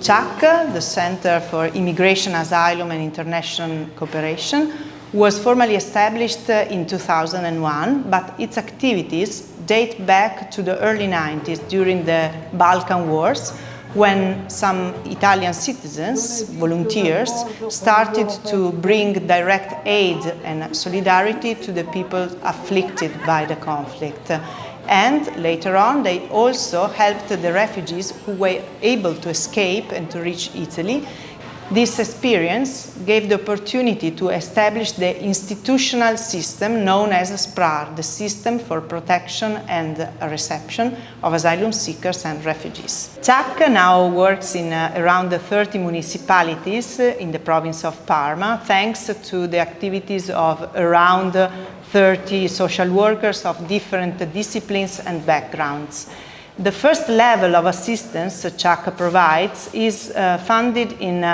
CIAC, the Center for Immigration, Asylum and International Cooperation, was formally established in 2001, but its activities date back to the early 90s during the Balkan Wars, when some Italian citizens, volunteers, started to bring direct aid and solidarity to the people afflicted by the conflict. And later on, they also helped the refugees who were able to escape and to reach Italy. This experience gave the opportunity to establish the institutional system known as SPRAR, the System for Protection and Reception of Asylum Seekers and Refugees. CIAC now works in around 30 municipalities in the province of Parma, thanks to the activities of around 30 social workers of different disciplines and backgrounds. The first level of assistance CIAC provides is funded in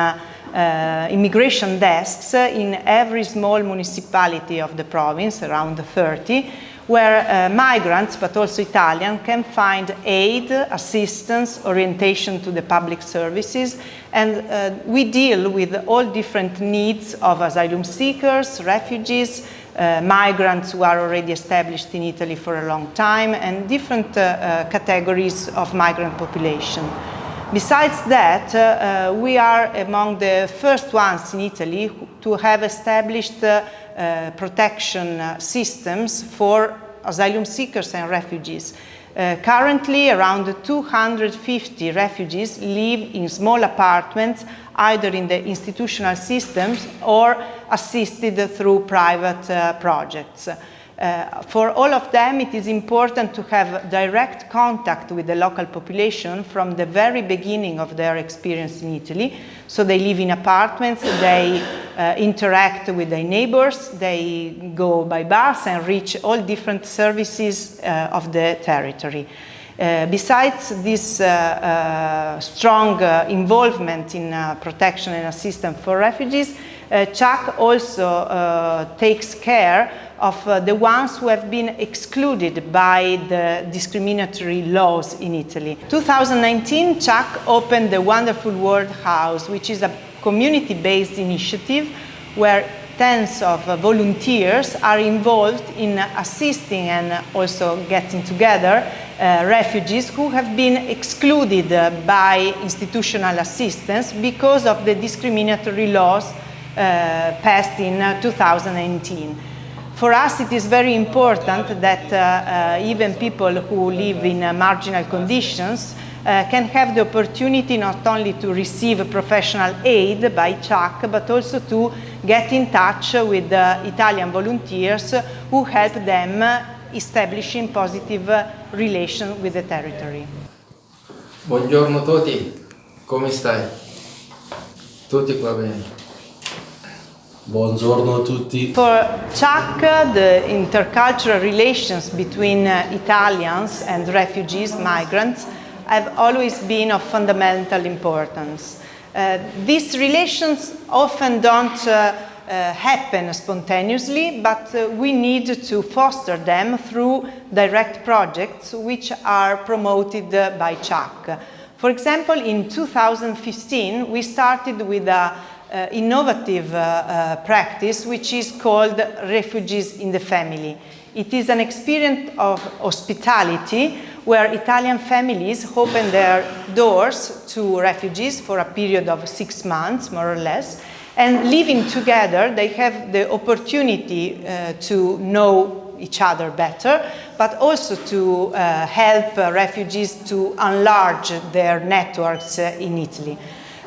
immigration desks in every small municipality of the province, around 30, where migrants, but also Italians, can find aid, assistance, orientation to the public services, and we deal with all different needs of asylum seekers, refugees, migrants who are already established in Italy for a long time, and different categories of migrant population. Besides that, we are among the first ones in Italy to have established protection systems for asylum seekers and refugees. Currently, around 250 refugees live in small apartments, either in the institutional systems or assisted through private projects. For all of them, it is important to have direct contact with the local population from the very beginning of their experience in Italy. So they live in apartments, they interact with their neighbors, they go by bus and reach all different services of the territory. Besides this strong involvement in protection and assistance for refugees, CIAC also takes care of the ones who have been excluded by the discriminatory laws in Italy. 2019, CIAC opened the Wonderful World House, which is a community-based initiative where tens of volunteers are involved in assisting and also getting together refugees who have been excluded by institutional assistance because of the discriminatory laws passed in 2019. For us, it is very important that even people who live in marginal conditions can have the opportunity not only to receive professional aid by CIAC, but also to get in touch with Italian volunteers who help them establishing positive relations with the territory. Buongiorno a tutti, come stai? Tutti qua bene? Buongiorno a tutti. For CIAC, the intercultural relations between Italians and refugees, migrants, have always been of fundamental importance. These relations often don't happen spontaneously, but we need to foster them through direct projects which are promoted by CIAC. For example, in 2015, we started with a innovative practice which is called Refugees in the Family. It is an experience of hospitality where Italian families open their doors to refugees for a period of 6 months, more or less, and living together, they have the opportunity to know each other better, but also to help refugees to enlarge their networks in Italy.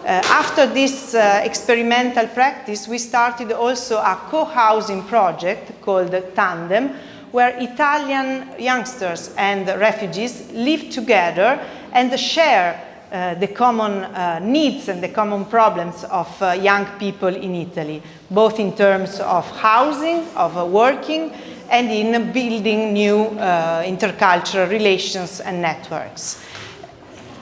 After this experimental practice, we started also a co-housing project called Tandem, where Italian youngsters and refugees live together and share the common needs and the common problems of young people in Italy, both in terms of housing, of working, and in building new intercultural relations and networks.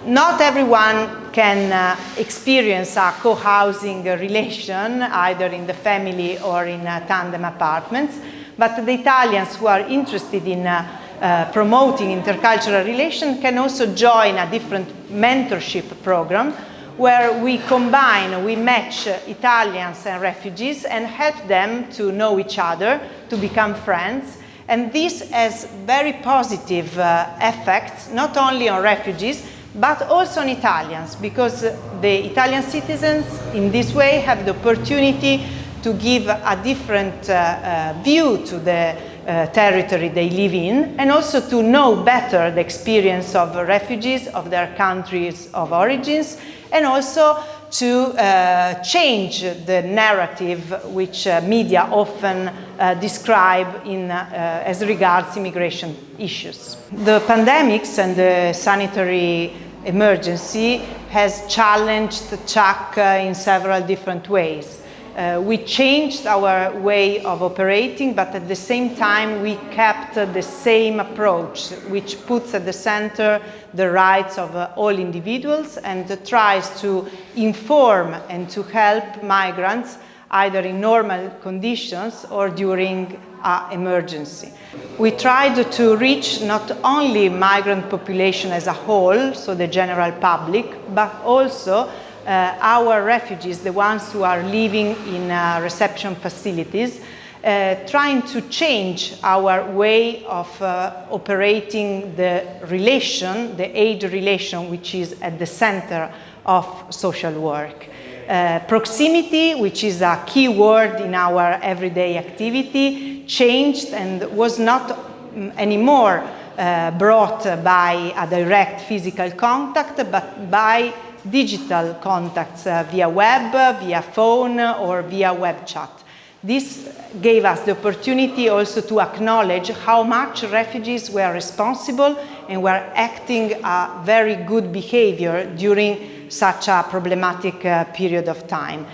Not everyone can experience a co-housing relation, either in the family or in tandem apartments, but the Italians who are interested in promoting intercultural relations can also join a different mentorship program where we combine, we match Italians and refugees and help them to know each other, to become friends. And this has very positive effects, not only on refugees, but also on Italians, because the Italian citizens in this way have the opportunity to give a different view to the territory they live in, and also to know better the experience of refugees, of their countries of origins, and also to change the narrative which media often describe as regards immigration issues. The pandemics and the sanitary emergency has challenged CIAC in several different ways. We changed our way of operating, but at the same time we kept the same approach, which puts at the center the rights of all individuals and tries to inform and to help migrants either in normal conditions or during an emergency. We tried to reach not only migrant population as a whole, so the general public, but also our refugees, the ones who are living in reception facilities, trying to change our way of operating the relation, the aid relation, which is at the center of social work. Proximity, which is a key word in our everyday activity, changed and was not anymore brought by a direct physical contact, but by digital contacts via web, via phone, or via web chat. This gave us the opportunity also to acknowledge how much refugees were responsible and were acting a very good behavior during such a problematic period of time.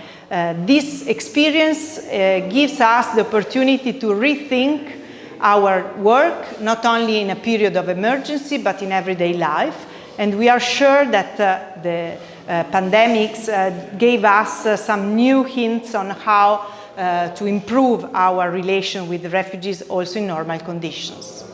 This experience gives us the opportunity to rethink our work, not only in a period of emergency, but in everyday life. And we are sure that the pandemics gave us some new hints on how to improve our relation with refugees also in normal conditions.